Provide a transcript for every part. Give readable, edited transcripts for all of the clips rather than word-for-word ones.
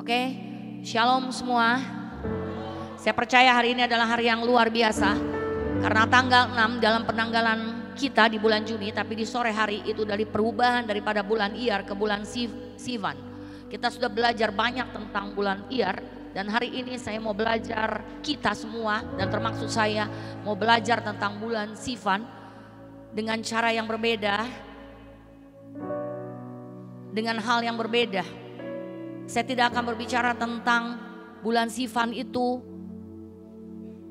Oke, shalom semua. Saya percaya hari ini adalah hari yang luar biasa. Karena tanggal 6 dalam penanggalan kita di bulan Juni, tapi di sore hari itu dari perubahan daripada bulan Iyar ke bulan Sivan. Kita sudah belajar banyak tentang bulan Iyar, dan hari ini saya mau belajar, kita semua dan termasuk saya mau belajar tentang bulan Sivan dengan cara yang berbeda, dengan hal yang berbeda. Saya tidak akan berbicara tentang bulan Sivan itu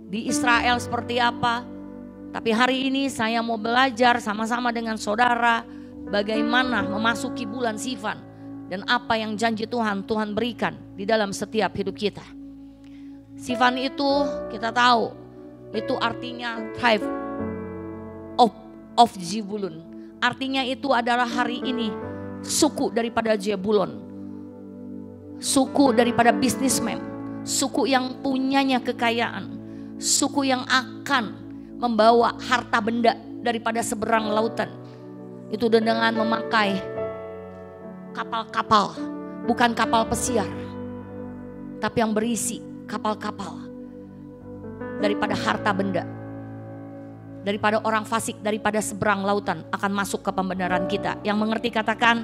di Israel seperti apa, tapi hari ini saya mau belajar sama-sama dengan saudara bagaimana memasuki bulan Sivan dan apa yang janji Tuhan berikan di dalam setiap hidup kita. Sivan itu kita tahu itu artinya tribe of Zebulun. Artinya itu adalah hari ini suku daripada Zebulon. Suku daripada bisnismen, suku yang punyanya kekayaan, suku yang akan membawa harta benda daripada seberang lautan. Itu dengan memakai kapal-kapal, bukan kapal pesiar, tapi yang berisi kapal-kapal daripada harta benda, daripada orang fasik, daripada seberang lautan akan masuk ke pembenaran kita. Yang mengerti katakan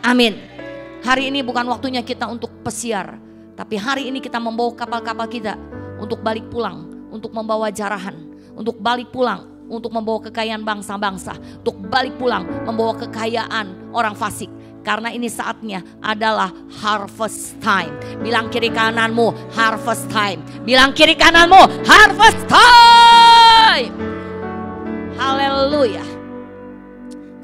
amin. Hari ini bukan waktunya kita untuk pesiar, tapi hari ini kita membawa kapal-kapal kita untuk balik pulang, untuk membawa jarahan, untuk balik pulang, untuk membawa kekayaan bangsa-bangsa, untuk balik pulang membawa kekayaan orang fasik. Karena ini saatnya adalah harvest time. Bilang kiri kananmu harvest time. Bilang kiri kananmu harvest time. Haleluya.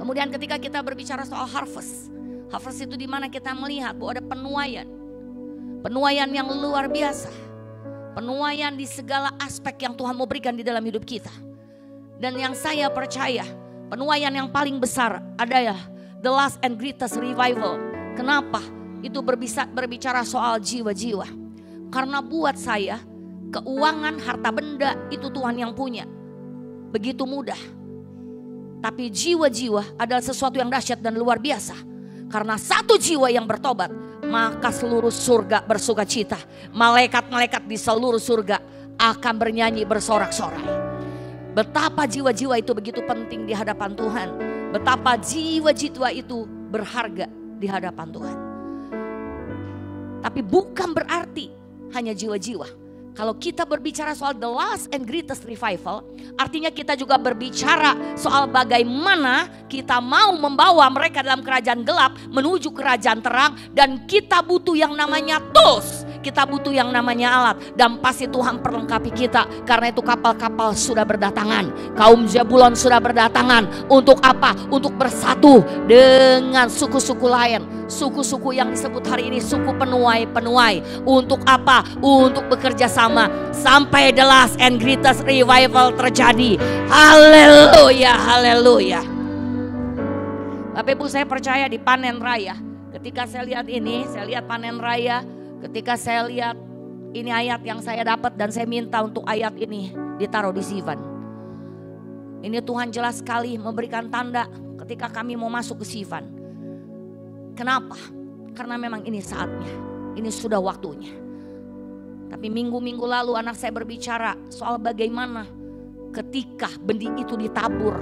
Kemudian ketika kita berbicara soal harvest itu di mana kita melihat bahwa ada penuaian. Penuaian yang luar biasa. Penuaian di segala aspek yang Tuhan mau berikan di dalam hidup kita. Dan yang saya percaya, penuaian yang paling besar adalah the last and greatest revival. Kenapa? Itu berbicara soal jiwa-jiwa. Karena buat saya, keuangan, harta benda itu Tuhan yang punya. Begitu mudah. Tapi jiwa-jiwa adalah sesuatu yang dahsyat dan luar biasa. Karena satu jiwa yang bertobat, maka seluruh surga bersuka cita. Malaikat-malaikat di seluruh surga akan bernyanyi bersorak-sorai. Betapa jiwa-jiwa itu begitu penting di hadapan Tuhan. Betapa jiwa-jiwa itu berharga di hadapan Tuhan. Tapi bukan berarti hanya jiwa-jiwa. Kalau kita berbicara soal the last and greatest revival, artinya kita juga berbicara soal bagaimana kita mau membawa mereka dalam kerajaan gelap menuju kerajaan terang. Dan kita butuh yang namanya tools, kita butuh yang namanya alat. Dan pasti Tuhan perlengkapi kita. Karena itu kapal-kapal sudah berdatangan, kaum Zebulon sudah berdatangan. Untuk apa? Untuk bersatu dengan suku-suku lain. Suku-suku yang disebut hari ini suku penuai-penuai. Untuk apa? Untuk bekerja sama sampai the last and greatest revival terjadi. Haleluya, haleluya. Bapak Ibu, saya percaya di panen raya. Ketika saya lihat ini, saya lihat panen raya. Ketika saya lihat ini ayat yang saya dapat, dan saya minta untuk ayat ini ditaruh di Sivan. Ini Tuhan jelas sekali memberikan tanda ketika kami mau masuk ke Sivan. Kenapa? Karena memang ini saatnya, ini sudah waktunya. Tapi minggu-minggu lalu anak saya berbicara soal bagaimana ketika benih itu ditabur.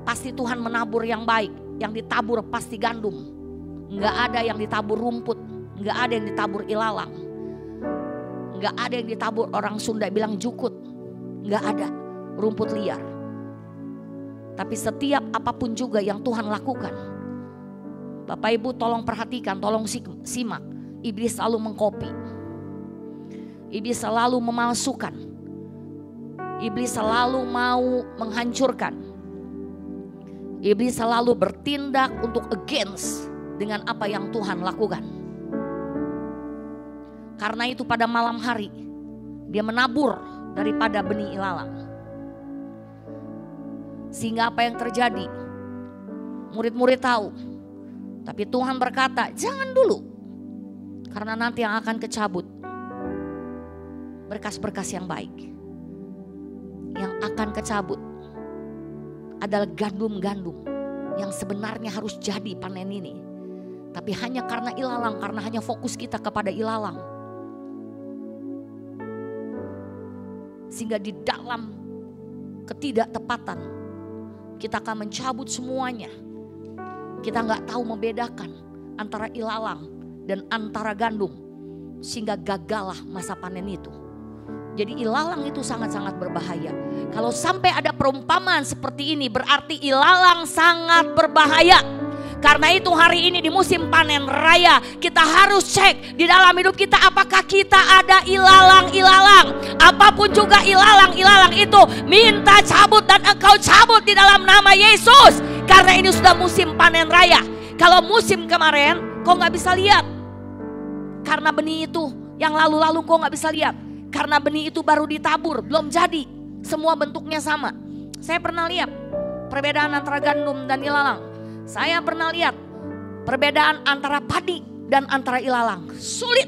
Pasti Tuhan menabur yang baik, yang ditabur pasti gandum. Enggak ada yang ditabur rumput, enggak ada yang ditabur ilalang. Enggak ada yang ditabur orang Sunda bilang jukut. Enggak ada rumput liar. Tapi setiap apapun juga yang Tuhan lakukan, Bapak Ibu tolong perhatikan, tolong simak. Iblis selalu mengkopi. Iblis selalu memalsukan. Iblis selalu mau menghancurkan. Iblis selalu bertindak untuk against dengan apa yang Tuhan lakukan. Karena itu pada malam hari dia menabur daripada benih ilalang. Sehingga apa yang terjadi? Murid-murid tahu. Tapi Tuhan berkata, jangan dulu. Karena nanti yang akan kecabut berkas-berkas yang baik. Yang akan kecabut adalah gandum-gandum yang sebenarnya harus jadi panen ini. Tapi hanya karena ilalang, karena hanya fokus kita kepada ilalang. Sehingga di dalam ketidaktepatan kita akan mencabut semuanya. Kita gak tahu membedakan antara ilalang dan antara gandum. Sehingga gagallah masa panen itu. Jadi ilalang itu sangat-sangat berbahaya. Kalau sampai ada perumpamaan seperti ini berarti ilalang sangat berbahaya. Karena itu hari ini di musim panen raya kita harus cek di dalam hidup kita apakah kita ada ilalang-ilalang. Apapun juga ilalang-ilalang itu minta cabut dan engkau cabut di dalam nama Yesus. Karena ini sudah musim panen raya. Kalau musim kemarin kau gak bisa lihat. Karena benih itu yang lalu-lalu kau gak bisa lihat. Karena benih itu baru ditabur, belum jadi. Semua bentuknya sama. Saya pernah lihat perbedaan antara gandum dan ilalang. Saya pernah lihat perbedaan antara padi dan antara ilalang. Sulit.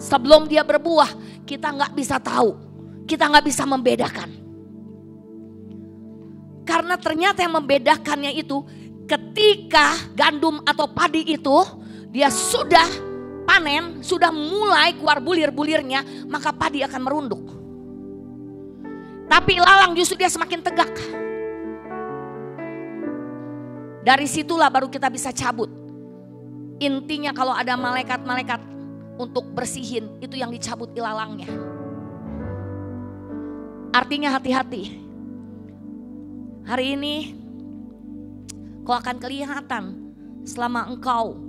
Sebelum dia berbuah kita gak bisa tahu. Kita gak bisa membedakan. Karena ternyata yang membedakannya itu ketika gandum atau padi itu dia sudah panen, sudah mulai keluar bulir-bulirnya, maka padi akan merunduk. Tapi ilalang justru dia semakin tegak. Dari situlah baru kita bisa cabut. Intinya kalau ada malaikat-malaikat untuk bersihin, itu yang dicabut ilalangnya. Artinya hati-hati. Hari ini kau akan kelihatan selama engkau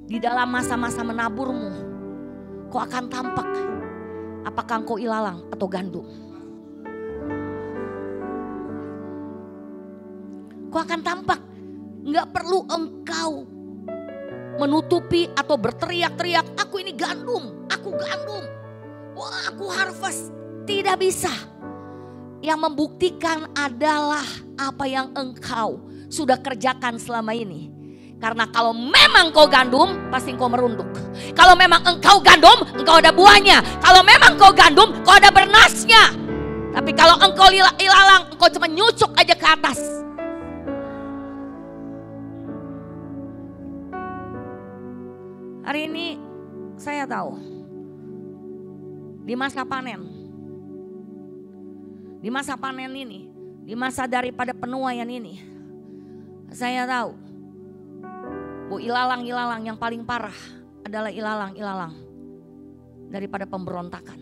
di dalam masa-masa menaburmu, kau akan tampak apakah engkau ilalang atau gandum. Kau akan tampak, gak perlu engkau menutupi atau berteriak-teriak, aku ini gandum, aku gandum, wah aku harvest. Tidak bisa. Yang membuktikan adalah apa yang engkau sudah kerjakan selama ini. Karena kalau memang kau gandum, pasti kau merunduk. Kalau memang engkau gandum, engkau ada buahnya. Kalau memang kau gandum, kau ada bernasnya. Tapi kalau engkau ilalang, engkau cuma nyucuk aja ke atas. Hari ini saya tahu di masa panen, di masa panen ini, di masa daripada penuaian ini, saya tahu bahwa ilalang-ilalang yang paling parah adalah ilalang-ilalang daripada pemberontakan.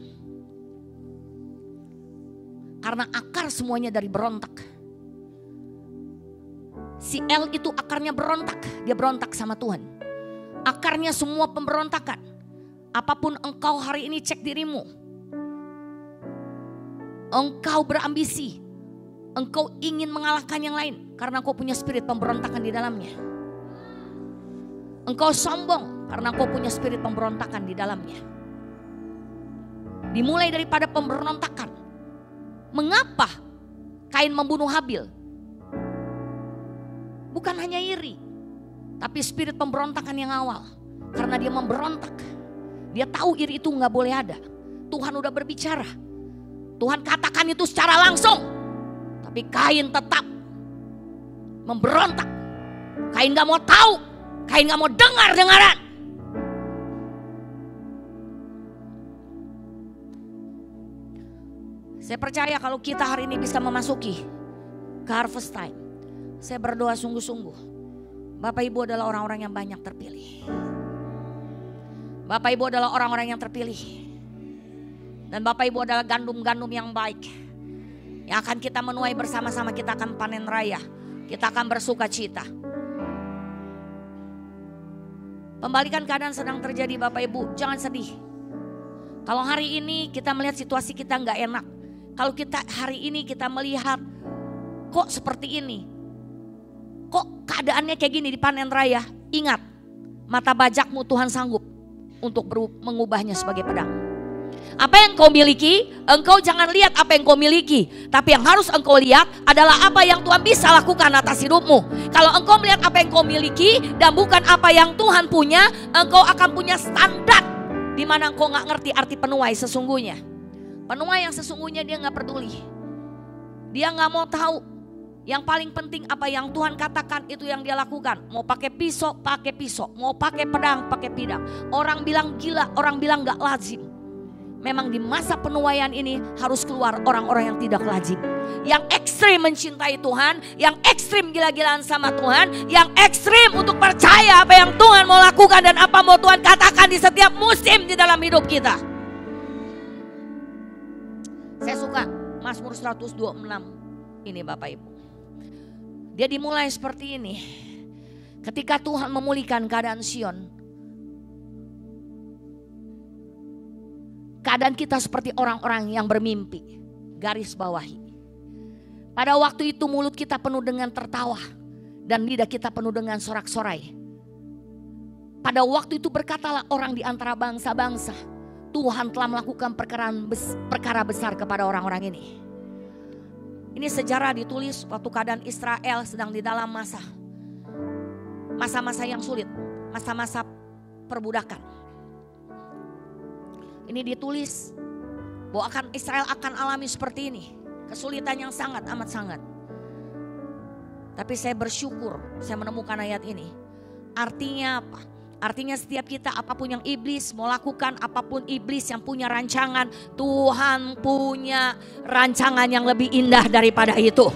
Karena akar semuanya dari berontak. Si El itu akarnya berontak, dia berontak sama Tuhan. Akarnya semua pemberontakan. Apapun engkau hari ini cek dirimu. Engkau berambisi, engkau ingin mengalahkan yang lain karena engkau punya spirit pemberontakan di dalamnya. Engkau sombong karena engkau punya spirit pemberontakan di dalamnya. Dimulai daripada pemberontakan. Mengapa Kain membunuh Habil? Bukan hanya iri, tapi spirit pemberontakan yang awal. Karena dia memberontak. Dia tahu iri itu gak boleh ada. Tuhan udah berbicara. Tuhan katakan itu secara langsung. Tapi Kain tetap memberontak. Kain gak mau tahu. Kain gak mau dengar-dengaran. Saya percaya kalau kita hari ini bisa memasuki ke harvest time. Saya berdoa sungguh-sungguh. Bapak Ibu adalah orang-orang yang banyak terpilih. Bapak Ibu adalah orang-orang yang terpilih. Dan Bapak Ibu adalah gandum-gandum yang baik. Yang akan kita menuai bersama-sama, kita akan panen raya. Kita akan bersuka cita. Pembalikan keadaan sedang terjadi Bapak Ibu, jangan sedih. Kalau hari ini kita melihat situasi kita gak enak. Kalau kita hari ini kita melihat kok seperti ini. Kok keadaannya kayak gini di panen raya. Ingat, mata bajakmu Tuhan sanggup untuk mengubahnya sebagai pedang. Apa yang kau miliki, engkau jangan lihat apa yang kau miliki. Tapi yang harus engkau lihat adalah apa yang Tuhan bisa lakukan atas hidupmu. Kalau engkau melihat apa yang kau miliki dan bukan apa yang Tuhan punya, engkau akan punya standar di mana engkau gak ngerti arti penuai sesungguhnya. Penuai yang sesungguhnya dia gak peduli. Dia gak mau tahu Yang paling penting apa yang Tuhan katakan itu yang dia lakukan. Mau pakai pisau, pakai pisau. Mau pakai pedang, pakai pedang. Orang bilang gila, orang bilang gak lazim. Memang di masa penuaian ini harus keluar orang-orang yang tidak lazim. Yang ekstrim mencintai Tuhan, yang ekstrim gila-gilaan sama Tuhan, yang ekstrim untuk percaya apa yang Tuhan mau lakukan dan apa mau Tuhan katakan di setiap musim di dalam hidup kita. Saya suka Mazmur 126 ini Bapak Ibu. Dia dimulai seperti ini. Ketika Tuhan memulihkan keadaan Sion, keadaan kita seperti orang-orang yang bermimpi. Garis bawahi. Pada waktu itu mulut kita penuh dengan tertawa dan lidah kita penuh dengan sorak-sorai. Pada waktu itu berkatalah orang di antara bangsa-bangsa, Tuhan telah melakukan perkara besar kepada orang-orang ini. Ini sejarah ditulis waktu keadaan Israel sedang di dalam masa-masa yang sulit, masa-masa perbudakan. Ini ditulis bahwa Israel akan alami seperti ini, kesulitan yang sangat amat sangat. Tapi saya bersyukur saya menemukan ayat ini. Artinya apa? Artinya setiap kita apapun yang iblis mau lakukan, apapun iblis yang punya rancangan, Tuhan punya rancangan yang lebih indah daripada itu.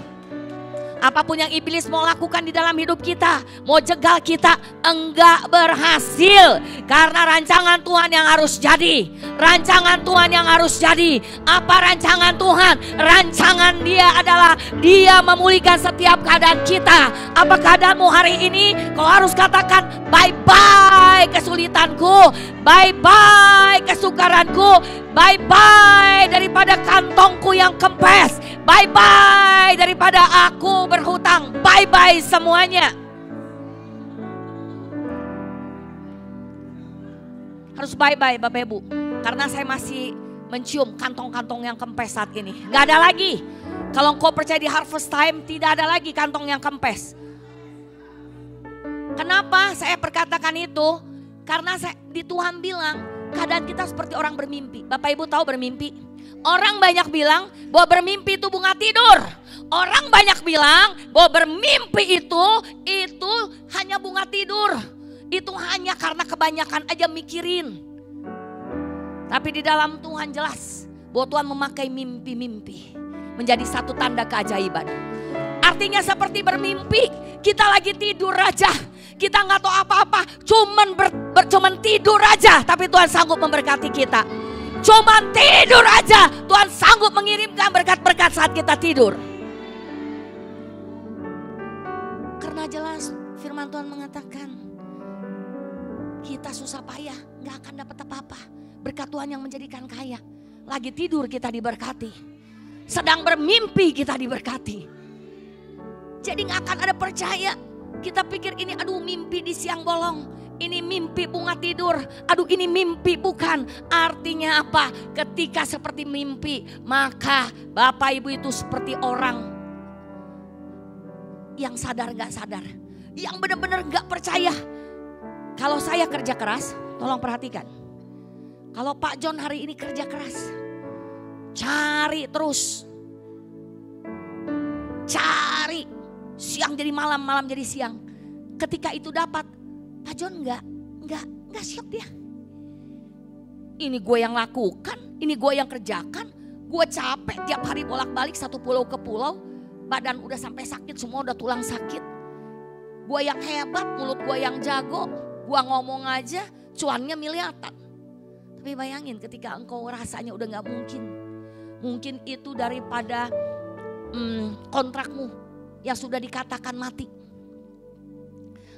Apapun yang iblis mau lakukan di dalam hidup kita, mau jegal kita, enggak berhasil. Karena rancangan Tuhan yang harus jadi. Rancangan Tuhan yang harus jadi. Apa rancangan Tuhan? Rancangan Dia adalah Dia memulihkan setiap keadaan kita. Apa keadaanmu hari ini? Kau harus katakan bye-bye kesulitanku, bye-bye kesukaranku, bye-bye daripada kantongku yang kempes, bye-bye daripada aku berhutang, bye-bye semuanya. Harus bye-bye Bapak Ibu, karena saya masih mencium kantong-kantong yang kempes saat ini. Gak ada lagi. Kalau engkau percaya di harvest time, tidak ada lagi kantong yang kempes. Kenapa saya perkatakan itu? Karena di Tuhan bilang keadaan kita seperti orang bermimpi. Bapak Ibu tahu bermimpi? Orang banyak bilang bahwa bermimpi itu bunga tidur. Orang banyak bilang bahwa bermimpi itu hanya bunga tidur. Itu hanya karena kebanyakan aja mikirin. Tapi di dalam Tuhan jelas bahwa Tuhan memakai mimpi-mimpi menjadi satu tanda keajaiban. Artinya seperti bermimpi, kita lagi tidur aja. Kita nggak tahu apa-apa, cuman tidur aja, tapi Tuhan sanggup memberkati kita. Cuman tidur aja, Tuhan sanggup mengirimkan berkat-berkat saat kita tidur. Karena jelas firman Tuhan mengatakan, kita susah payah nggak akan dapat apa-apa. Berkat Tuhan yang menjadikan kaya. Lagi tidur kita diberkati, sedang bermimpi kita diberkati. Jadi nggak akan ada percaya. Kita pikir ini aduh mimpi di siang bolong. Ini mimpi bunga tidur. Aduh ini mimpi bukan. Artinya apa? Ketika seperti mimpi, maka Bapak Ibu itu seperti orang yang sadar gak sadar. Yang benar-benar gak percaya. Kalau saya kerja keras, tolong perhatikan. Kalau Pak John hari ini kerja keras, cari terus. Cari. Siang jadi malam, malam jadi siang. Ketika itu dapat, Pak John enggak siap dia. Ini gue yang lakukan, ini gue yang kerjakan. Gue capek tiap hari bolak-balik satu pulau ke pulau. Badan udah sampai sakit, semua udah tulang sakit. Gue yang hebat, mulut gue yang jago. Gue ngomong aja, cuannya miliaran. Tapi bayangin ketika engkau rasanya udah gak mungkin. Mungkin itu daripada kontrakmu yang sudah dikatakan mati.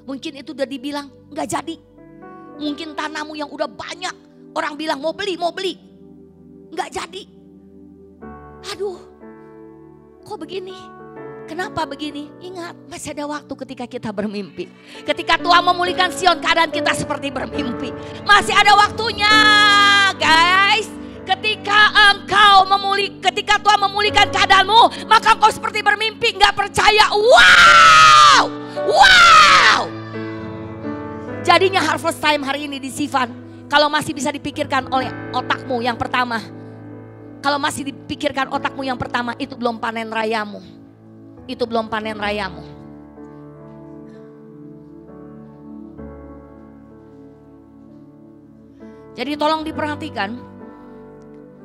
Mungkin itu udah dibilang gak jadi. Mungkin tanahmu yang udah banyak, orang bilang mau beli. Gak jadi. Aduh, kok begini? Kenapa begini? Ingat, masih ada waktu ketika kita bermimpi. Ketika Tuhan memulihkan Sion, keadaan kita seperti bermimpi. Masih ada waktunya, guys. Ketika Tuhan memulihkan keadaanmu, maka engkau seperti bermimpi, gak percaya. Wow. Jadinya harvest time hari ini di Sivan, kalau masih bisa dipikirkan oleh otakmu yang pertama. Kalau masih dipikirkan otakmu yang pertama, itu belum panen rayamu. itu belum panen rayamu. Jadi tolong diperhatikan,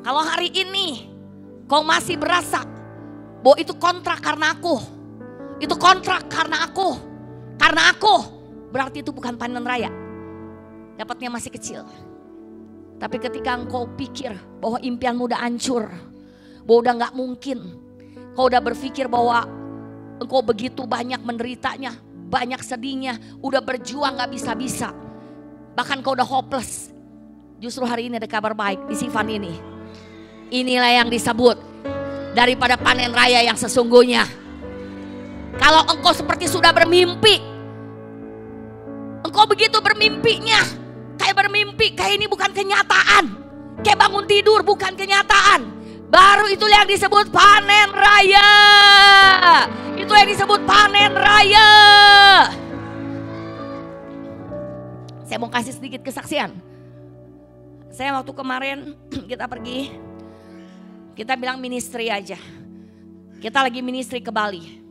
kalau hari ini kau masih berasa bahwa itu kontrak karena aku, itu kontrak karena aku, berarti itu bukan panen raya. Dapatnya masih kecil. Tapi ketika engkau pikir bahwa impianmu udah hancur, bahwa udah gak mungkin, kau udah berpikir bahwa engkau begitu banyak menderitanya, banyak sedihnya, udah berjuang gak bisa-bisa, bahkan kau udah hopeless. Justru hari ini ada kabar baik di Sivan ini. Inilah yang disebut daripada panen raya yang sesungguhnya. Kalau engkau seperti sudah bermimpi, engkau begitu bermimpinya, kayak bermimpi, kayak ini bukan kenyataan, kayak bangun tidur bukan kenyataan, baru itu yang disebut panen raya. Itu yang disebut panen raya. Saya mau kasih sedikit kesaksian. Saya waktu kemarin kita pergi, kita bilang ministry aja. Kita lagi ministry ke Bali.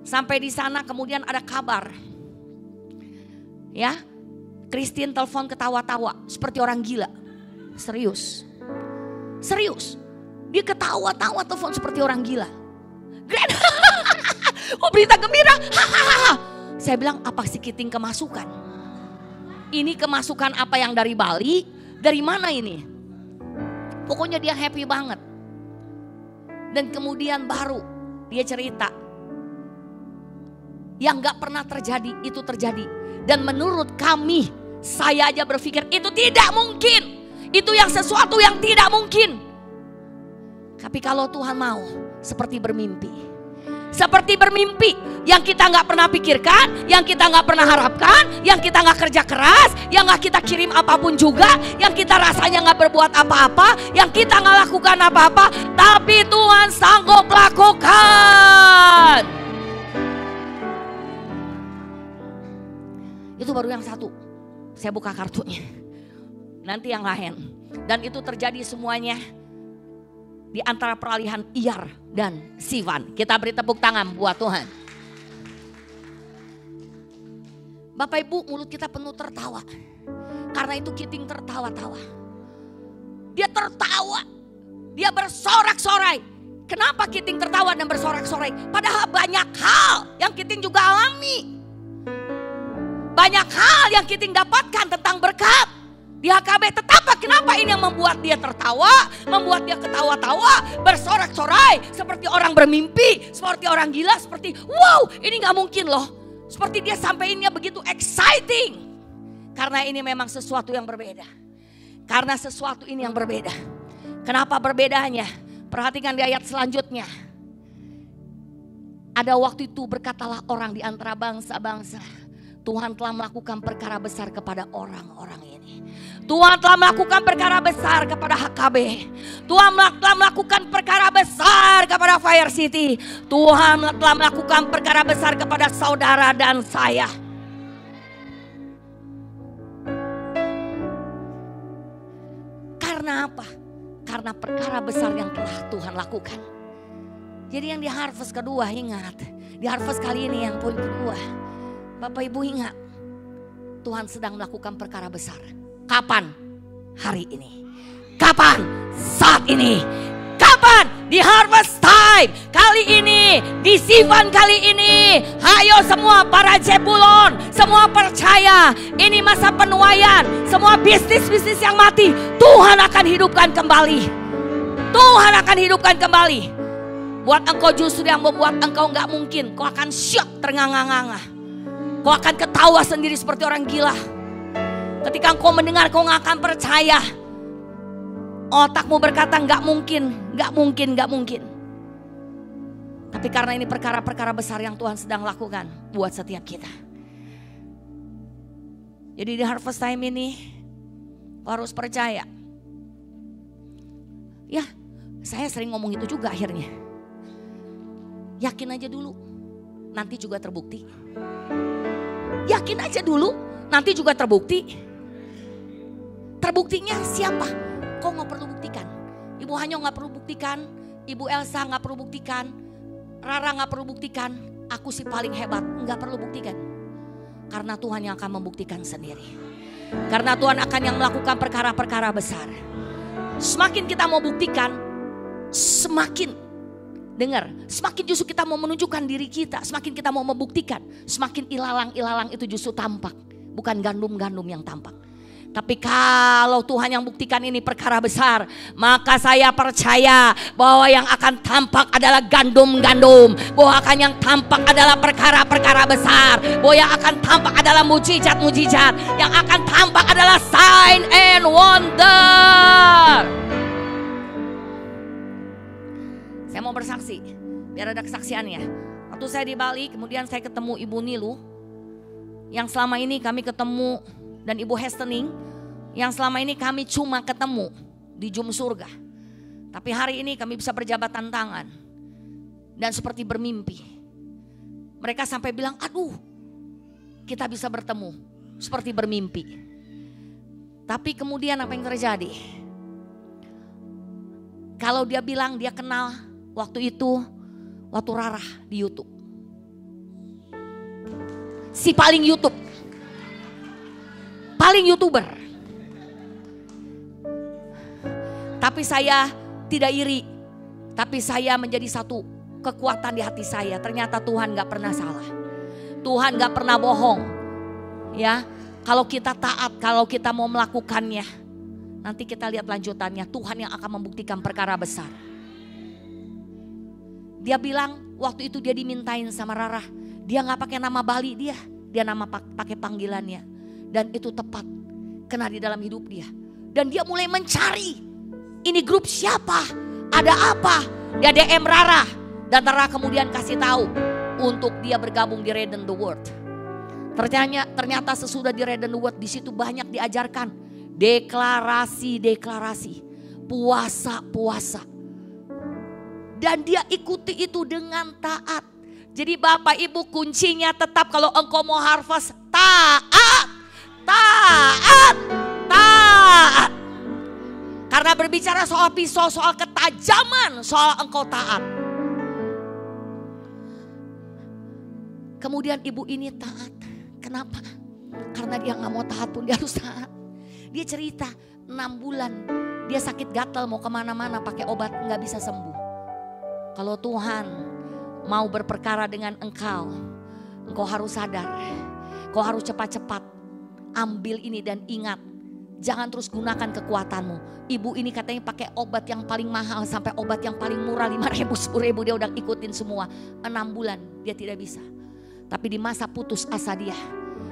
Sampai di sana kemudian ada kabar. Ya, Christine telepon ketawa-tawa seperti orang gila. Serius. Dia ketawa-tawa telepon seperti orang gila. Grand. Oh, berita gembira. Saya bilang, apa si Kiting kemasukan? Ini kemasukan apa yang dari Bali? Dari mana ini? Pokoknya dia happy banget. Dan kemudian baru dia cerita. Yang gak pernah terjadi, itu terjadi. Dan menurut kami, saya aja berpikir itu tidak mungkin. Itu yang sesuatu yang tidak mungkin. Tapi kalau Tuhan mau, seperti bermimpi. Seperti bermimpi, yang kita gak pernah pikirkan, yang kita gak pernah harapkan, yang kita gak kerja keras, yang gak kita kirim apapun juga, yang kita rasanya gak berbuat apa-apa, yang kita gak lakukan apa-apa, tapi Tuhan sanggup lakukan. Itu baru yang satu. Saya buka kartunya. Nanti yang lain. Dan itu terjadi semuanya di antara peralihan Iyar dan Sivan. Kita beri tepuk tangan buat Tuhan. Bapak Ibu, mulut kita penuh tertawa. Karena itu Kiting tertawa-tawa. Dia tertawa. Dia bersorak-sorai. Kenapa Kiting tertawa dan bersorak-sorai? Padahal banyak hal yang Kiting juga alami. Banyak hal yang Kiting dapatkan tentang berkat di HKB, tetapi kenapa ini yang membuat dia tertawa, membuat dia ketawa-tawa, bersorak-sorai, seperti orang bermimpi, seperti orang gila, seperti wow, ini gak mungkin loh. Seperti dia sampainya begitu exciting. Karena ini memang sesuatu yang berbeda. Karena sesuatu ini yang berbeda. Kenapa berbedanya? Perhatikan di ayat selanjutnya. Ada waktu itu berkatalah orang di antara bangsa-bangsa, Tuhan telah melakukan perkara besar kepada orang-orang ini. Tuhan telah melakukan perkara besar kepada HKB. Tuhan telah melakukan perkara besar kepada Fire City. Tuhan telah melakukan perkara besar kepada saudara dan saya. Karena apa? Karena perkara besar yang telah Tuhan lakukan. Jadi yang di harvest kedua, ingat. Di harvest kali ini yang poin kedua. Bapak Ibu ingat, Tuhan sedang melakukan perkara besar. Kapan? Hari ini. Kapan? Saat ini. Kapan? Di harvest time. Kali ini, di Sivan kali ini. Ayo semua para Jebulon, semua percaya. Ini masa penuaian. Semua bisnis-bisnis yang mati, Tuhan akan hidupkan kembali. Tuhan akan hidupkan kembali. Buat engkau justru yang membuat engkau gak mungkin. Kau akan syok ternganga-nganga. Kau akan ketawa sendiri seperti orang gila. Ketika engkau mendengar, kau gak akan percaya. Otakmu berkata gak mungkin, gak mungkin, gak mungkin. Tapi karena ini perkara-perkara besar yang Tuhan sedang lakukan buat setiap kita. Jadi di harvest time ini, kau harus percaya. Ya, saya sering ngomong itu juga akhirnya. Yakin aja dulu, nanti juga terbukti. Yakin aja dulu, nanti juga terbukti. Terbuktinya siapa? Kau gak perlu buktikan. Ibu Hanyo gak perlu buktikan. Ibu Elsa gak perlu buktikan. Rara gak perlu buktikan, aku sih paling hebat. Gak perlu buktikan. Karena Tuhan yang akan membuktikan sendiri. Karena Tuhan akan yang melakukan perkara-perkara besar. Semakin kita mau buktikan, semakin semakin justru kita mau menunjukkan diri kita. Semakin kita mau membuktikan, semakin ilalang-ilalang itu justru tampak. Bukan gandum-gandum yang tampak. Tapi kalau Tuhan yang buktikan ini perkara besar, maka saya percaya bahwa yang akan tampak adalah gandum-gandum. Bahwa akan yang tampak adalah perkara-perkara besar. Bahwa yang akan tampak adalah mujizat-mujizat. Yang akan tampak adalah sign and wonder. Saya mau bersaksi, biar ada kesaksiannya. Waktu saya di Bali, kemudian saya ketemu Ibu Nilu. Yang selama ini kami ketemu, dan Ibu Hestening, yang selama ini kami cuma ketemu di Jum Surga. Tapi hari ini kami bisa berjabatan tangan dan seperti bermimpi. Mereka sampai bilang, aduh, kita bisa bertemu seperti bermimpi. Tapi kemudian apa yang terjadi? Kalau dia bilang dia kenal waktu itu, waktu Rara di YouTube. Si paling YouTube. Paling YouTuber. Tapi saya tidak iri. Tapi saya menjadi satu kekuatan di hati saya. Ternyata Tuhan gak pernah salah. Tuhan gak pernah bohong. Ya, kalau kita taat, kalau kita mau melakukannya, nanti kita lihat lanjutannya. Tuhan yang akan membuktikan perkara besar. Dia bilang waktu itu dia dimintain sama Rara. Dia gak pakai nama Bali dia nama pakai panggilannya. Dan itu tepat kena di dalam hidup dia. Dan dia mulai mencari, ini grup siapa, ada apa. Dia DM Rara. Dan Rara kemudian kasih tahu untuk dia bergabung di Redden the Word. Ternyata sesudah di Redden the Word, di situ banyak diajarkan deklarasi, puasa. Dan dia ikuti itu dengan taat. Jadi Bapak Ibu, kuncinya tetap kalau engkau mau harvest, taat. Karena berbicara soal pisau, soal ketajaman, soal engkau taat. Kemudian ibu ini taat. Kenapa? Karena dia gak mau taat pun dia harus taat. Dia cerita 6 bulan dia sakit gatal mau kemana-mana pakai obat gak bisa sembuh. Kalau Tuhan mau berperkara dengan engkau harus sadar. Kau harus cepat-cepat ambil ini dan ingat, jangan terus gunakan kekuatanmu. Ibu ini katanya pakai obat yang paling mahal sampai obat yang paling murah 5.000, 10.000 dia udah ikutin semua. 6 bulan dia tidak bisa. Tapi di masa putus asa dia,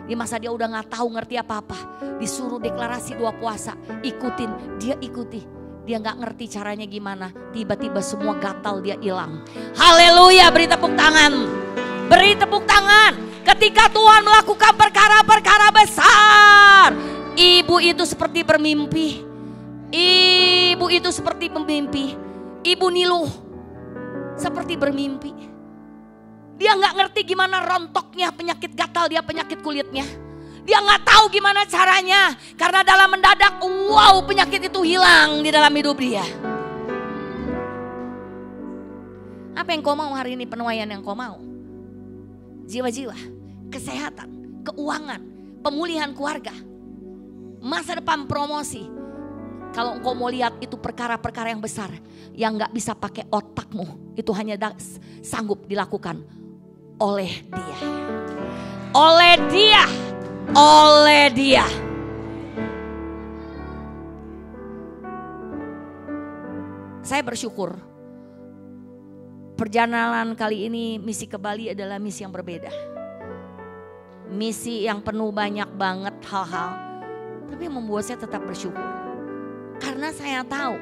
di masa dia udah gak tahu ngerti apa-apa, disuruh deklarasi 2 puasa, ikutin, dia ikuti. Dia gak ngerti caranya gimana, tiba-tiba semua gatal dia hilang. Haleluya, beri tepuk tangan. Beri tepuk tangan. Ketika Tuhan melakukan perkara-perkara besar, ibu itu seperti bermimpi. Ibu itu seperti bermimpi. Ibu Nilu seperti bermimpi. Dia gak ngerti gimana rontoknya penyakit gatal dia, penyakit kulitnya. Dia gak tahu gimana caranya. Karena dalam mendadak, wow, penyakit itu hilang di dalam hidup dia. Apa yang kau mau hari ini, penuaian yang kau mau? Jiwa-jiwa, kesehatan, keuangan, pemulihan keluarga, masa depan, promosi. Kalau engkau mau lihat itu perkara-perkara yang besar yang gak bisa pakai otakmu, itu hanya sanggup dilakukan oleh Dia. Oleh Dia. Oleh Dia. Saya bersyukur perjalanan kali ini misi ke Bali adalah misi yang berbeda. Misi yang penuh banyak banget hal-hal, tapi membuat saya tetap bersyukur. Karena saya tahu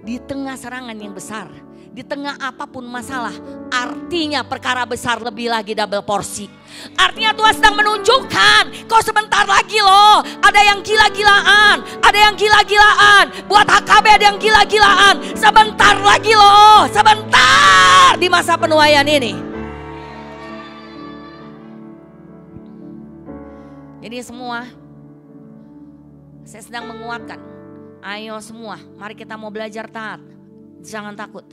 di tengah serangan yang besar, di tengah apapun masalah, artinya perkara besar lebih lagi double porsi. Artinya Tuhan sedang menunjukkan, kau sebentar lagi loh, ada yang gila-gilaan, ada yang gila-gilaan. Buat HKB ada yang gila-gilaan, sebentar lagi loh, sebentar di masa penuaian ini. Jadi semua, saya sedang menguatkan, ayo semua, mari kita mau belajar taat, jangan takut.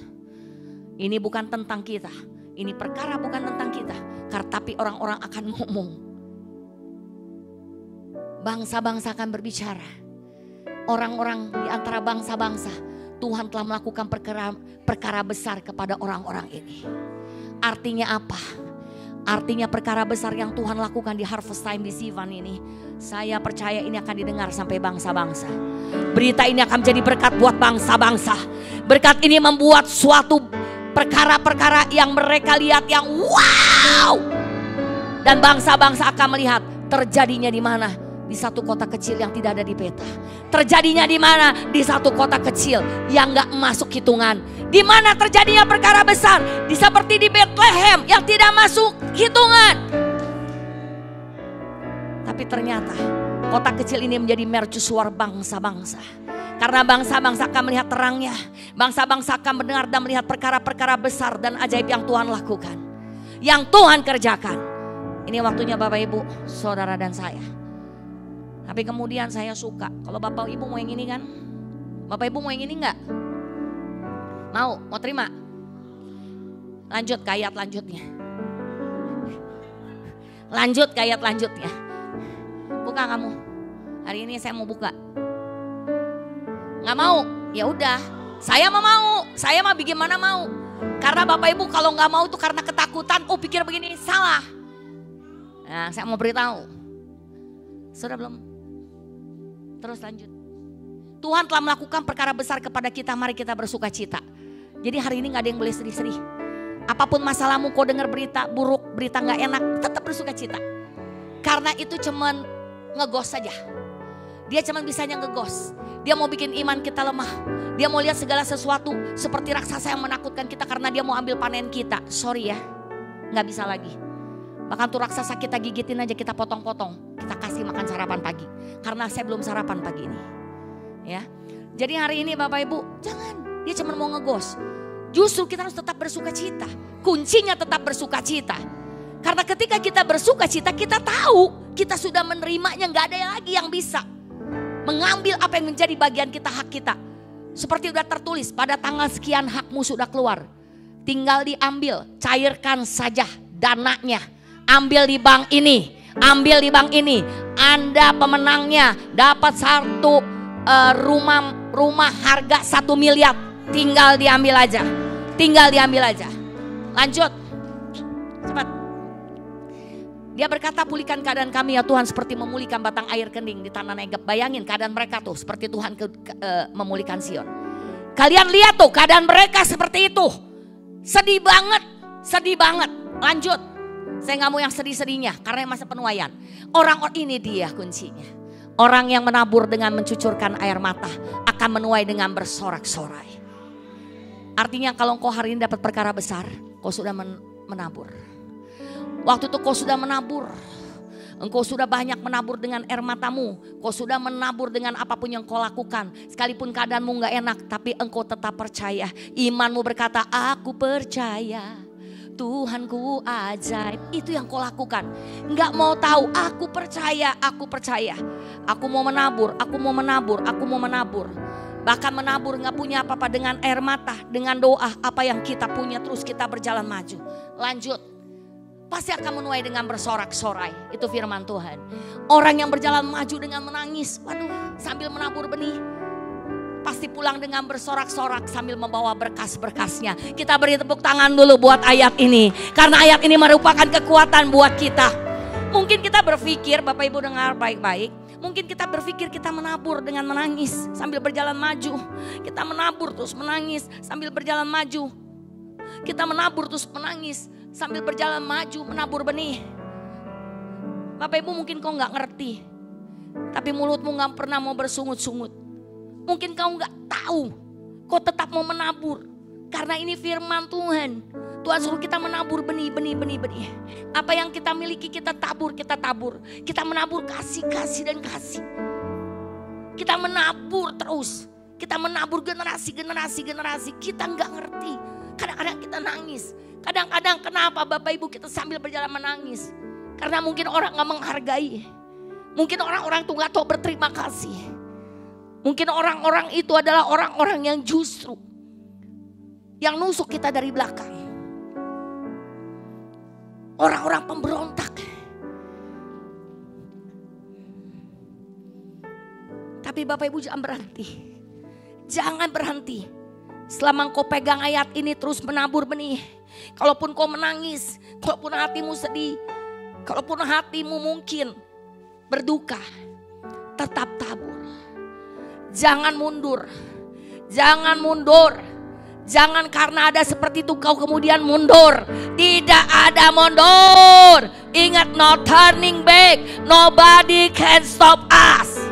Ini bukan tentang kita, Ini perkara bukan tentang kita, tapi orang-orang akan ngomong. Bangsa-bangsa akan berbicara. Orang-orang di antara bangsa-bangsa, Tuhan telah melakukan perkara besar kepada orang-orang ini. Artinya apa? Artinya perkara besar yang Tuhan lakukan di Harvest Time di Sivan ini, saya percaya ini akan didengar sampai bangsa-bangsa. Berita ini akan menjadi berkat buat bangsa-bangsa. Berkat ini membuat suatu perkara-perkara yang mereka lihat yang wow. Dan bangsa-bangsa akan melihat terjadinya di mana? Di satu kota kecil yang tidak ada di peta. Terjadinya di mana? Di satu kota kecil yang gak masuk hitungan. Di mana terjadinya perkara besar? Seperti di Bethlehem yang tidak masuk hitungan. Tapi ternyata kota kecil ini menjadi mercusuar bangsa-bangsa. Karena bangsa-bangsa akan melihat terangnya. Bangsa-bangsa akan mendengar dan melihat perkara-perkara besar dan ajaib yang Tuhan lakukan. Yang Tuhan kerjakan. Ini waktunya Bapak Ibu, Saudara dan saya. Tapi kemudian saya suka, kalau Bapak Ibu mau yang ini kan? Bapak Ibu mau yang ini enggak? Mau terima? Lanjut ke ayat lanjutnya. Lanjut ke ayat lanjutnya. Buka kamu. Hari ini saya mau buka. Nggak mau? Ya udah. Saya mau. Saya mah bagaimana mau? Karena Bapak Ibu kalau nggak mau itu karena ketakutan. Oh pikir begini salah. Nah saya mau beritahu. Sudah belum? Terus lanjut. Tuhan telah melakukan perkara besar kepada kita. Mari kita bersuka cita. Jadi hari ini gak ada yang boleh sedih-sedih. Apapun masalahmu, kau dengar berita buruk, berita gak enak, tetap bersuka cita. Karena itu cuman ngegos saja. Dia cuman bisanya ngegos. Dia mau bikin iman kita lemah. Dia mau lihat segala sesuatu seperti raksasa yang menakutkan kita karena dia mau ambil panen kita. Sorry ya, gak bisa lagi. Bahkan tuh raksasa kita gigitin aja, kita potong-potong. Kita kasih makan sarapan pagi. Karena saya belum sarapan pagi ini. Ya. Jadi hari ini Bapak Ibu, jangan. Dia cuma mau ngegos. Justru kita harus tetap bersuka cita. Kuncinya tetap bersuka cita. Karena ketika kita bersuka cita, kita tahu kita sudah menerimanya. Gak ada lagi yang bisa mengambil apa yang menjadi bagian kita, hak kita. Seperti sudah tertulis, pada tanggal sekian hakmu sudah keluar. Tinggal diambil, cairkan saja dananya. Ambil di bank ini, ambil di bank ini. Anda pemenangnya dapat satu rumah harga 1 miliar. Tinggal diambil aja, tinggal diambil aja. Lanjut, cepat. Dia berkata, pulihkan keadaan kami ya Tuhan seperti memulihkan batang air kening di tanah Negeb. Bayangin keadaan mereka tuh seperti Tuhan memulihkan Sion. Kalian lihat tuh keadaan mereka seperti itu. Sedih banget, sedih banget. Lanjut. Saya gak mau yang sedih-sedihnya karena masa penuaian. Orang-orang ini dia kuncinya. Orang yang menabur dengan mencucurkan air mata akan menuai dengan bersorak-sorai. Artinya kalau engkau hari ini dapat perkara besar, kau sudah menabur. Waktu itu kau sudah menabur. Engkau sudah banyak menabur dengan air matamu. Kau sudah menabur dengan apapun yang kau lakukan. Sekalipun keadaanmu gak enak, tapi engkau tetap percaya. Imanmu berkata, aku percaya. Tuhanku ajaib. Itu yang kau lakukan. Enggak mau tahu, aku percaya, aku percaya. Aku mau menabur, aku mau menabur, aku mau menabur. Bahkan menabur gak punya apa-apa dengan air mata, dengan doa. Apa yang kita punya terus kita berjalan maju. Lanjut. Pasti akan menuai dengan bersorak-sorai. Itu firman Tuhan. Orang yang berjalan maju dengan menangis. Waduh, sambil menabur benih. Pasti pulang dengan bersorak-sorak sambil membawa berkas-berkasnya. Kita beri tepuk tangan dulu buat ayat ini. Karena ayat ini merupakan kekuatan buat kita. Mungkin kita berpikir, Bapak Ibu dengar baik-baik. Mungkin kita berpikir kita menabur dengan menangis sambil berjalan maju. Kita menabur terus menangis sambil berjalan maju. Kita menabur terus menangis sambil berjalan maju menabur benih. Bapak Ibu mungkin kau gak ngerti. Tapi mulutmu gak pernah mau bersungut-sungut. Mungkin kau gak tahu, kau tetap mau menabur. Karena ini firman Tuhan. Tuhan suruh kita menabur benih. Apa yang kita miliki kita tabur. Kita menabur kasih dan kasih. Kita menabur terus. Kita menabur generasi. Kita gak ngerti. Kadang-kadang kita nangis. Kadang-kadang kenapa Bapak Ibu kita sambil berjalan menangis. Karena mungkin orang gak menghargai. Mungkin orang-orang itu gak tahu berterima kasih. Mungkin orang-orang itu adalah orang-orang yang justru yang nusuk kita dari belakang. orang-orang pemberontak. Tapi Bapak Ibu jangan berhenti. Jangan berhenti. Selama engkau pegang ayat ini terus menabur benih. Kalaupun kau menangis, kalaupun hatimu sedih, kalaupun hatimu mungkin berduka, tetap tabur. Jangan mundur. Jangan mundur. Jangan karena ada seperti itu kau kemudian mundur. Tidak ada mundur. Ingat, no turning back. Nobody can stop us.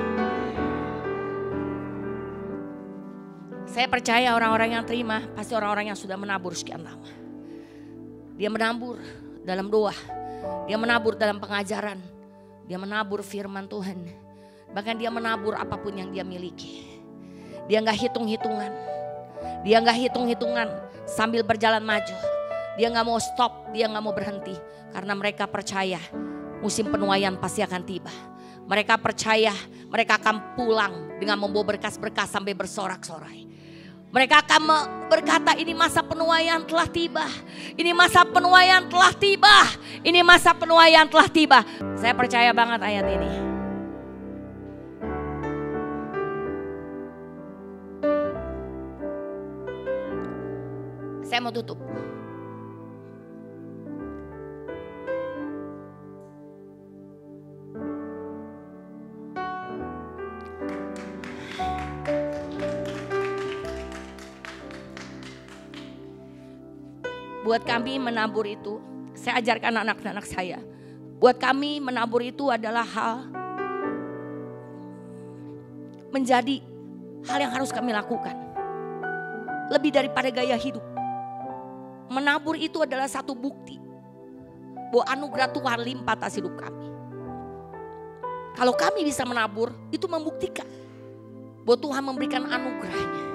Saya percaya orang-orang yang terima pasti orang-orang yang sudah menabur sekian lama. Dia menabur dalam doa. Dia menabur dalam pengajaran. Dia menabur firman Tuhan. Bahkan dia menabur apapun yang dia miliki. Dia gak hitung-hitungan. Dia gak hitung-hitungan sambil berjalan maju. Dia gak mau stop, dia gak mau berhenti. Karena mereka percaya musim penuaian pasti akan tiba. Mereka percaya mereka akan pulang dengan membawa berkas-berkas sampai bersorak-sorai. Mereka akan berkata, ini masa penuaian telah tiba. Ini masa penuaian telah tiba. Ini masa penuaian telah tiba. Saya percaya banget ayat ini. Saya mau tutup. Buat kami menabur itu, saya ajarkan anak-anak saya. Buat kami menabur itu adalah hal menjadi hal yang harus kami lakukan. Lebih daripada gaya hidup. Menabur itu adalah satu bukti bahwa anugerah Tuhan limpah atas hidup kami. Kalau kami bisa menabur, itu membuktikan bahwa Tuhan memberikan anugerahnya,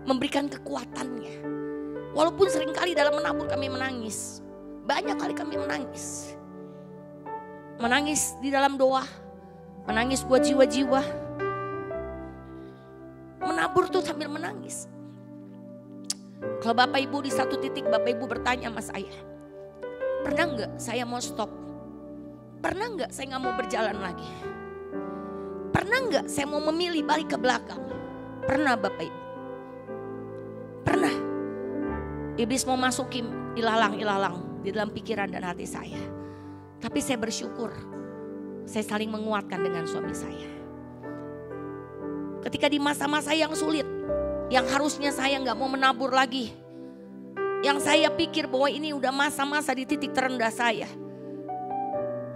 memberikan kekuatannya. Walaupun seringkali dalam menabur kami menangis. Banyak kali kami menangis. Menangis di dalam doa. Menangis buat jiwa-jiwa. Menabur tuh sambil menangis. Kalau Bapak Ibu di satu titik Bapak Ibu bertanya sama saya. Pernah gak saya mau stop? Pernah gak saya gak mau berjalan lagi? Pernah gak saya mau memilih balik ke belakang? Pernah Bapak Ibu? Pernah. Iblis mau masukin ilalang-ilalang di dalam pikiran dan hati saya. Tapi saya bersyukur. Saya saling menguatkan dengan suami saya. Ketika di masa-masa yang sulit. Yang harusnya saya gak mau menabur lagi. Yang saya pikir bahwa ini udah masa-masa di titik terendah saya.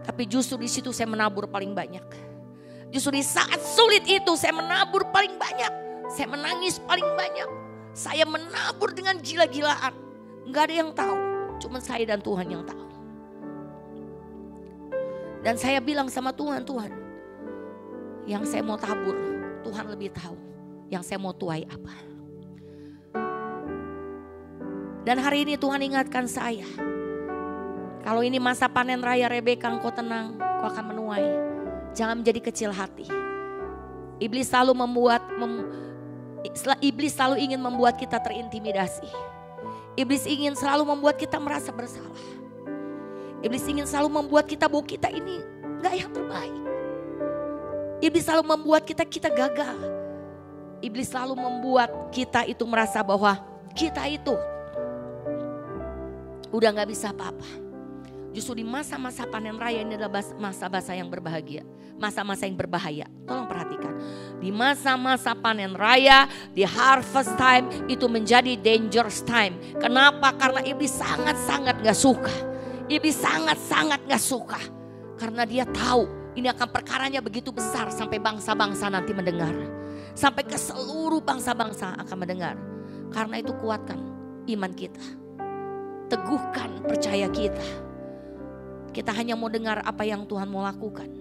Tapi justru di situ saya menabur paling banyak. Justru di saat sulit itu saya menabur paling banyak. Saya menangis paling banyak. Saya menabur dengan gila-gilaan. Gak ada yang tahu. Cuma saya dan Tuhan yang tahu. Dan saya bilang sama Tuhan, Tuhan. Yang saya mau tabur, Tuhan lebih tahu. Yang saya mau tuai apa. Dan hari ini Tuhan ingatkan saya. Kalau ini masa panen raya Rebeka, engkau tenang. Kau akan menuai. Jangan menjadi kecil hati. Iblis selalu Iblis selalu ingin membuat kita terintimidasi. Iblis ingin selalu membuat kita merasa bersalah. Iblis ingin selalu membuat kita bahwa kita ini gak yang terbaik. Iblis selalu membuat kita gagal. Iblis selalu membuat kita itu merasa bahwa kita itu udah gak bisa apa-apa. Justru di masa-masa panen raya ini adalah masa-masa yang berbahagia. Masa-masa yang berbahaya. Tolong perhatikan. Di masa-masa panen raya, di harvest time itu menjadi dangerous time. Kenapa? Karena iblis sangat-sangat gak suka. Iblis sangat-sangat gak suka. Karena dia tahu ini akan perkaranya begitu besar sampai bangsa-bangsa nanti mendengar. Sampai ke seluruh bangsa-bangsa akan mendengar. Karena itu kuatkan iman kita. Teguhkan percaya kita. Kita hanya mau dengar apa yang Tuhan mau lakukan.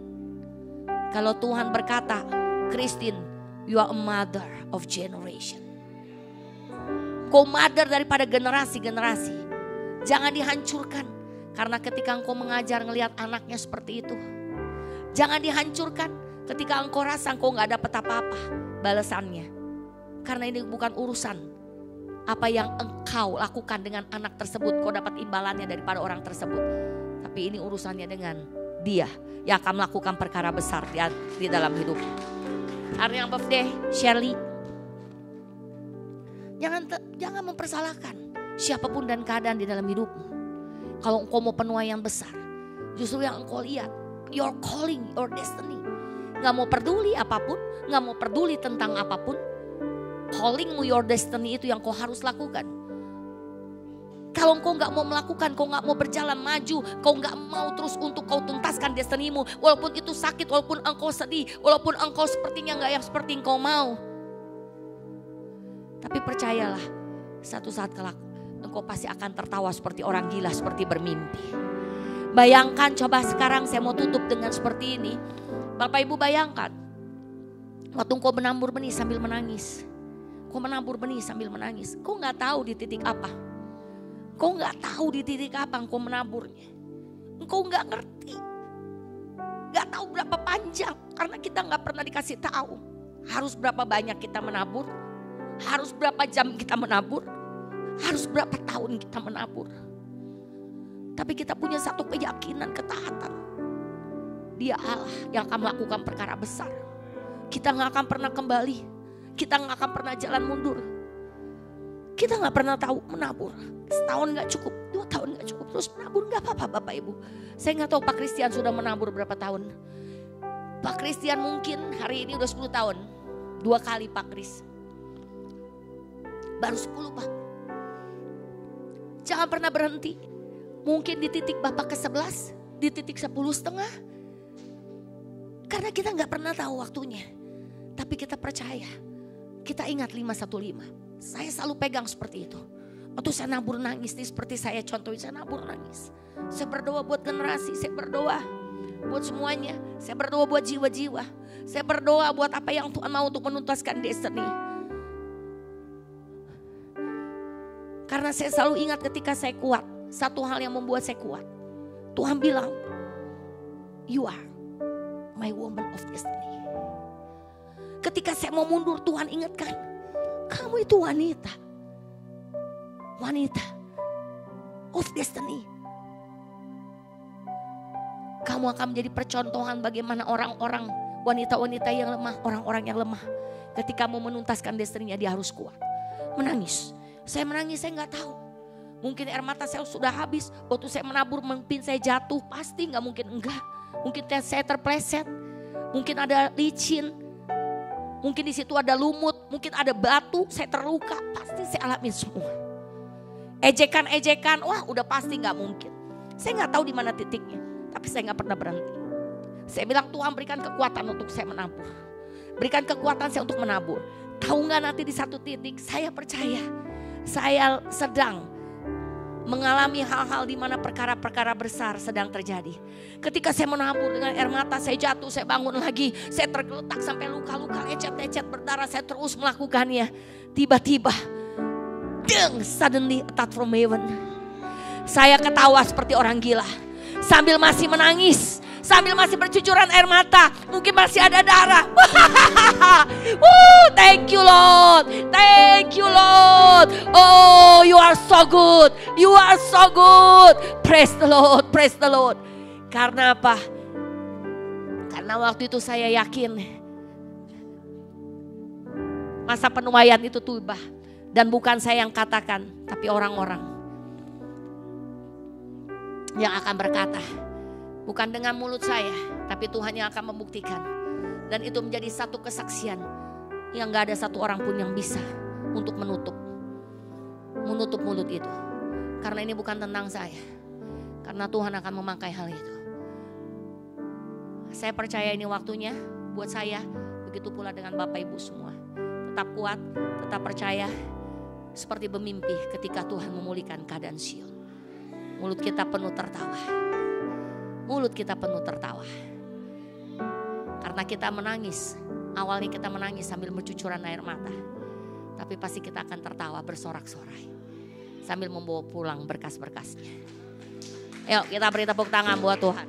Kalau Tuhan berkata, Christine, you are a mother of generation. Kau mother daripada generasi-generasi. Jangan dihancurkan. Karena ketika engkau mengajar ngelihat anaknya seperti itu. Jangan dihancurkan ketika engkau rasa engkau gak dapat apa-apa balasannya. Karena ini bukan urusan Apa yang engkau lakukan dengan anak tersebut, kau dapat imbalannya daripada orang tersebut. Tapi ini urusannya dengan dia yang akan melakukan perkara besar di dalam hidup. Hari yang birthday, Shirley. Jangan mempersalahkan siapapun dan keadaan di dalam hidupmu. Kalau engkau mau penuaian besar, justru yang engkau lihat, your calling, your destiny. Gak mau peduli apapun, gak mau peduli tentang apapun. Callingmu, your destiny itu yang kau harus lakukan. Kalau kau gak mau melakukan, kau gak mau berjalan maju, kau gak mau terus untuk kau tuntaskan destinimu. Walaupun itu sakit, walaupun engkau sedih, walaupun engkau sepertinya gak yang seperti engkau mau. Tapi percayalah, satu saat kelak engkau pasti akan tertawa seperti orang gila, seperti bermimpi. Bayangkan, coba sekarang saya mau tutup dengan seperti ini. Bapak Ibu bayangkan, waktu engkau menabur benih sambil menangis. Kau menabur benih sambil menangis. Kau gak tahu di titik apa. Kau gak tahu di titik apa engkau menaburnya. Engkau gak ngerti. Gak tahu berapa panjang. Karena kita gak pernah dikasih tahu. Harus berapa banyak kita menabur. Harus berapa jam kita menabur. Harus berapa tahun kita menabur. Tapi kita punya satu keyakinan, ketaatan. Dia Allah yang akan melakukan perkara besar. Kita gak akan pernah kembali. Kita gak akan pernah jalan mundur. Kita gak pernah tahu menabur. Setahun gak cukup, 2 tahun gak cukup. Terus menabur gak apa-apa Bapak Ibu. Saya gak tahu Pak Christian sudah menabur berapa tahun. Pak Christian mungkin hari ini udah 10 tahun. 2 kali Pak Chris. Baru 10 Pak. Jangan pernah berhenti. Mungkin di titik Bapak ke-11, di titik 10,5. Karena kita gak pernah tahu waktunya. Tapi kita percaya. Kita ingat 515. Saya selalu pegang seperti itu. Waktu saya nabur nangis nih, seperti saya contohin, saya nabur nangis. Saya berdoa buat generasi, saya berdoa buat semuanya. Saya berdoa buat jiwa-jiwa. Saya berdoa buat apa yang Tuhan mau untuk menuntaskan destiny. Karena saya selalu ingat ketika saya kuat, satu hal yang membuat saya kuat. Tuhan bilang, you are my woman of destiny. Ketika saya mau mundur, Tuhan ingatkan, kamu itu wanita. Wanita of destiny. Kamu akan menjadi percontohan bagaimana orang-orang, wanita-wanita yang lemah, orang-orang yang lemah. Ketika mau menuntaskan destiny-nya, dia harus kuat. Menangis. Saya menangis, saya gak tahu. Mungkin air mata saya sudah habis. Waktu saya menabur, mungkin saya jatuh. Pasti gak mungkin enggak. Mungkin saya terpleset. Mungkin ada licin. Mungkin di situ ada lumut, mungkin ada batu, saya terluka, pasti saya alami semua. Ejekan-ejekan, wah udah pasti gak mungkin. Saya gak tahu di mana titiknya, tapi saya gak pernah berhenti. Saya bilang Tuhan berikan kekuatan untuk saya menabur. Berikan kekuatan saya untuk menabur. Tahu gak nanti di satu titik, saya percaya saya sedang mengalami hal-hal di mana perkara-perkara besar sedang terjadi. Ketika saya menabur dengan air mata, saya jatuh, saya bangun lagi. Saya tergeletak sampai luka-luka, lecet-lecet berdarah, saya terus melakukannya. Tiba-tiba, suddenly a touch from heaven. Saya ketawa seperti orang gila. Sambil masih menangis, sambil masih bercucuran air mata, mungkin masih ada darah. Thank you Lord, thank you Lord. Oh, you are so good, you are so good. Praise the Lord, praise the Lord. Karena apa? Karena waktu itu saya yakin masa penuaian itu tiba. Dan bukan saya yang katakan, tapi orang-orang yang akan berkata. Bukan dengan mulut saya, tapi Tuhan yang akan membuktikan. Dan itu menjadi satu kesaksian yang gak ada satu orang pun yang bisa untuk menutup mulut itu. Karena ini bukan tentang saya. Karena Tuhan akan memakai hal itu. Saya percaya ini waktunya buat saya. Begitu pula dengan Bapak Ibu semua. Tetap kuat, tetap percaya. Seperti bermimpi ketika Tuhan memulihkan keadaan Sion. Mulut kita penuh tertawa. Mulut kita penuh tertawa. Karena kita menangis. Awalnya kita menangis sambil bercucuran air mata. Tapi pasti kita akan tertawa bersorak-sorai. Sambil membawa pulang berkas-berkasnya. Yuk kita beri tepuk tangan buat Tuhan.